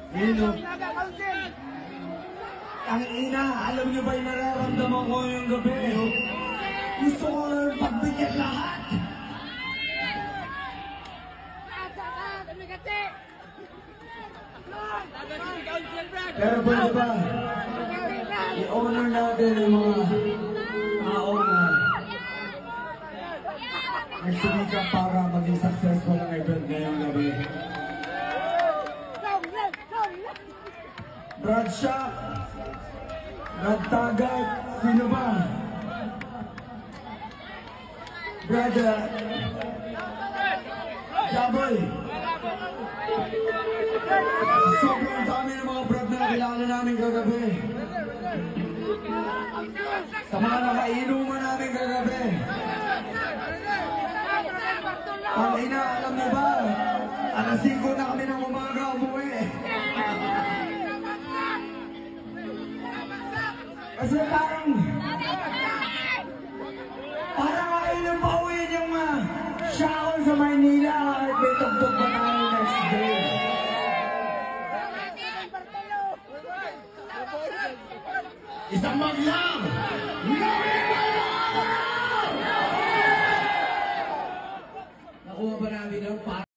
Nino. Ang ina, alam niyo ba yung nararamdaman ko yung gabi? Gusto ko lang pagbigyan lahat. Pero pwede ba? I-honor natin yung mga tao na nagsumika para maging successful ang event ngayong gabi. Brad Shock, Brad Tagat, sino ba? Brad Jaboy. Sobrang dami ng mga brad na nakilala namin kagabi. Sa mga nakainuman namin kagabi. Ang ina, alam niyo ba? Alas 5 na kami ng umaga umuwi. Kasi parang ayaw nang pauwiin yung Shaon sa Maynila at may tugtog pa tayo next day. Isang maglang! Nakuha ba namin ang